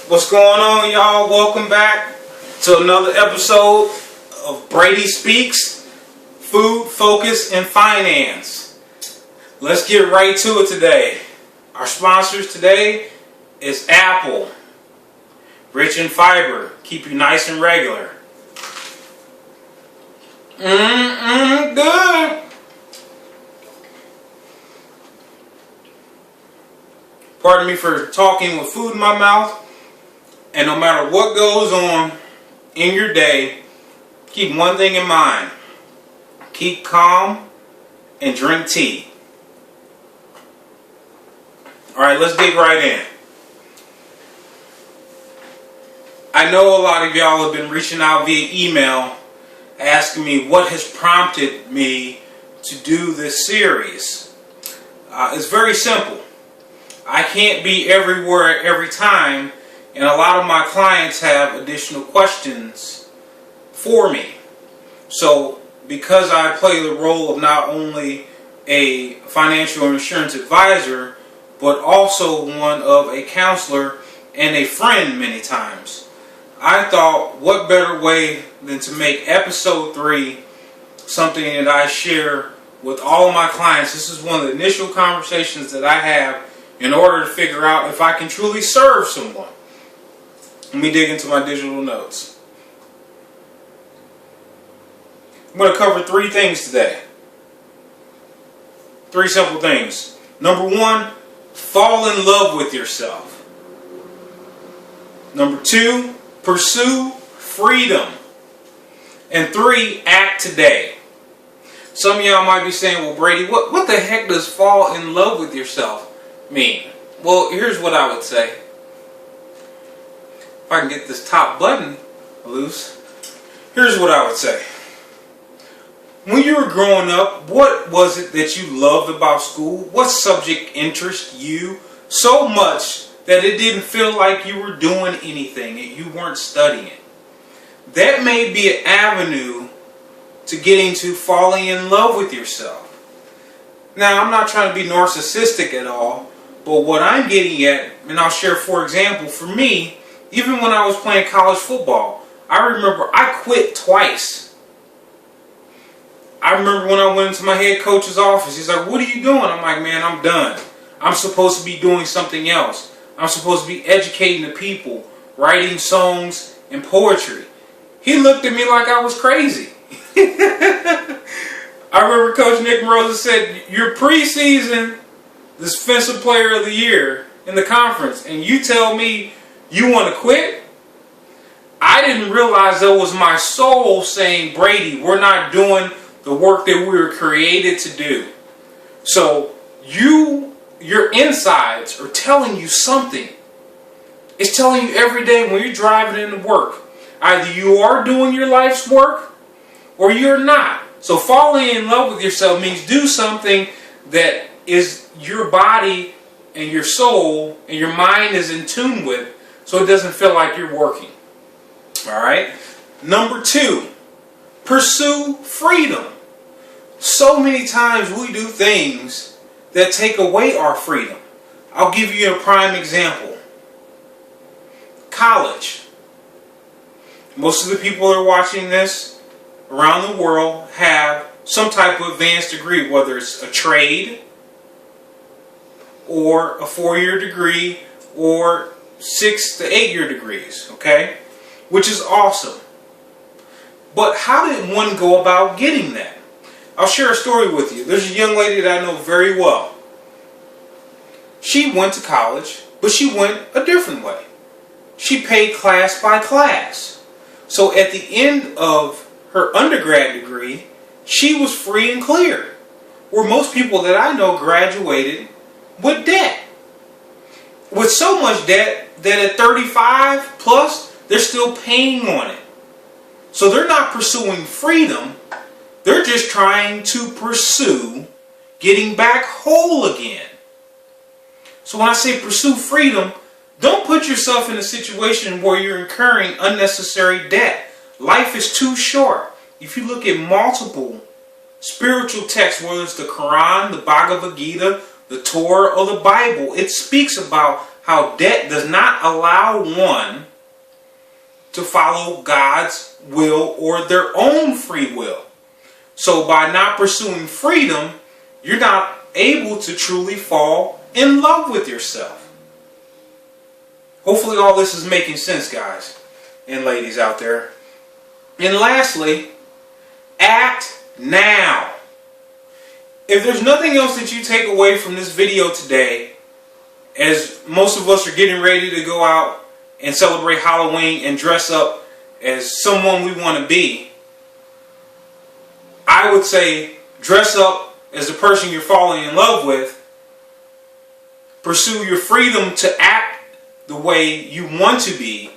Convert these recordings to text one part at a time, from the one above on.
What's going on, y'all? Welcome back to another episode of Brady Speaks, Food, Focus, and Finance. Let's get right to it today. Our sponsors today is Apple. Rich in fiber, keep you nice and regular. Good. Pardon me for talking with food in my mouth. And no matter what goes on in your day, keep one thing in mind. Keep calm and drink tea. Alright, let's dig right in. I know a lot of y'all have been reaching out via email asking me what has prompted me to do this series. It's very simple. I can't be everywhere every time, and a lot of my clients have additional questions for me. So, because I play the role of not only a financial insurance advisor, but also one of a counselor and a friend many times, I thought what better way than to make episode 3 something that I share with all of my clients. This is one of the initial conversations that I have in order to figure out if I can truly serve someone. Let me dig into my digital notes. I'm going to cover 3 things today. 3 simple things. Number 1, fall in love with yourself. Number 2, pursue freedom. And 3, act today. Some of y'all might be saying, well, Brady, what the heck does fall in love with yourself mean? Well, here's what I would say. If I can get this top button loose, here's what I would say. When you were growing up, what was it that you loved about school? What subject interested you so much that it didn't feel like you were doing anything, that you weren't studying? That may be an avenue to getting to falling in love with yourself. Now, I'm not trying to be narcissistic at all, but what I'm getting at, and I'll share for example, for me, even when I was playing college football, I remember I quit twice. I remember when I went into my head coach's office, he's like, what are you doing? I'm like, man, I'm done. I'm supposed to be doing something else. I'm supposed to be educating the people, writing songs and poetry. He looked at me like I was crazy. I remember Coach Nick Rosa said, you're preseason defensive player of the year in the conference, and you tell me you want to quit? I didn't realize that was my soul saying, Brady, we're not doing the work that we were created to do. So your insides are telling you something. It's telling you every day when you're driving into work. Either you are doing your life's work or you're not. So falling in love with yourself means do something that is your body and your soul and your mind is in tune with, so it doesn't feel like you're working. Alright? Number 2, pursue freedom. So many times we do things that take away our freedom. I'll give you a prime example. College. Most of the people that are watching this around the world have some type of advanced degree, whether it's a trade or a 4-year degree or 6 to 8-year degrees, okay? Which is awesome. But how did one go about getting that? I'll share a story with you. There's a young lady that I know very well. She went to college, but she went a different way. She paid class by class. So at the end of her undergrad degree, she was free and clear. Where most people that I know graduated with debt. With so much debt that at 35 plus, they're still paying on it. So they're not pursuing freedom. They're just trying to pursue getting back whole again. So when I say pursue freedom, don't put yourself in a situation where you're incurring unnecessary debt. Life is too short. If you look at multiple spiritual texts, whether it's the Quran, the Bhagavad Gita, the Torah, or the Bible, it speaks about how debt does not allow one to follow God's will or their own free will. So by not pursuing freedom, you're not able to truly fall in love with yourself. Hopefully all this is making sense, guys and ladies out there. And lastly, act now. If there's nothing else that you take away from this video today, as most of us are getting ready to go out and celebrate Halloween and dress up as someone we want to be, I would say dress up as the person you're falling in love with. Pursue your freedom to act the way you want to be,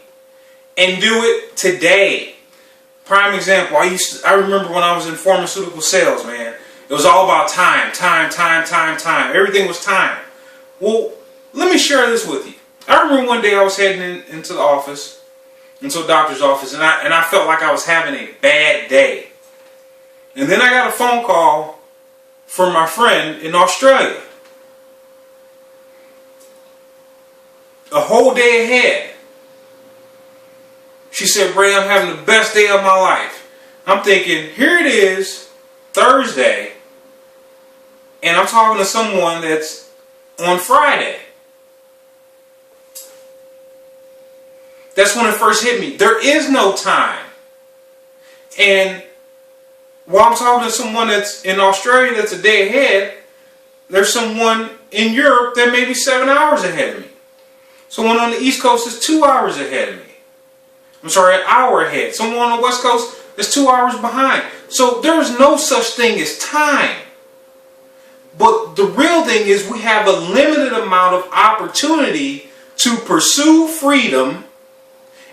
and do it today. Prime example, I remember when I was in pharmaceutical sales, man. It was all about time. Everything was time. Well, let me share this with you. I remember one day I was heading into the office, into a doctor's office, and I felt like I was having a bad day. And then I got a phone call from my friend in Australia. A whole day ahead. She said, "Ray, I'm having the best day of my life." I'm thinking, here it is, Thursday, and I'm talking to someone that's on Friday. That's when it first hit me. There is no time. And while I'm talking to someone that's in Australia that's a day ahead, there's someone in Europe that may be 7 hours ahead of me. Someone on the East Coast is 2 hours ahead of me. I'm sorry, an hour ahead. Someone on the West Coast is 2 hours behind. So there's no such thing as time. But the real thing is we have a limited amount of opportunity to pursue freedom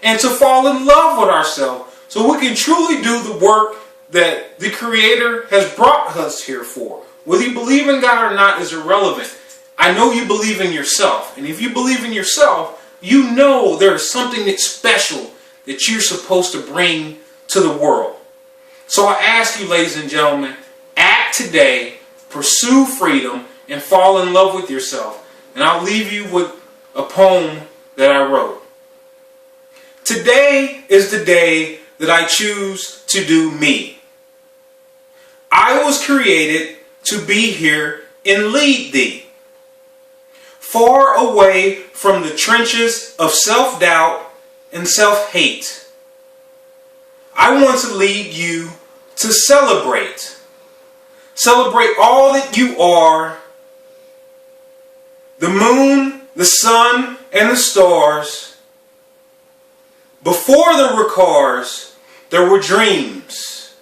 and to fall in love with ourselves so we can truly do the work that the Creator has brought us here for. Whether you believe in God or not is irrelevant. I know you believe in yourself. And if you believe in yourself, you know there is something that's special that you're supposed to bring to the world. So I ask you, ladies and gentlemen, act today, pursue freedom, and fall in love with yourself. And I'll leave you with a poem that I wrote. Today is the day that I choose to do me. I was created to be here and lead thee, far away from the trenches of self-doubt and self-hate. I want to lead you to celebrate. Celebrate all that you are. The moon, the sun, and the stars. Before there were cars, there were dreams.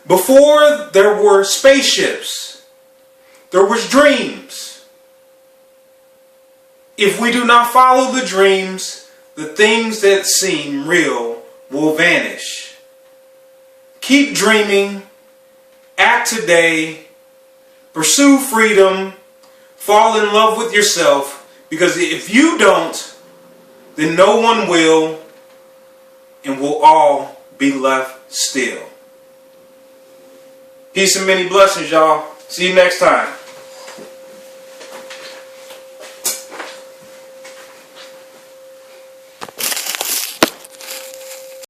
Before there were spaceships, there was dreams. If we do not follow the dreams, the things that seem real will vanish. Keep dreaming, act today, pursue freedom, fall in love with yourself, because if you don't, then no one will, and we'll all be left still. Peace and many blessings, y'all. See you next time.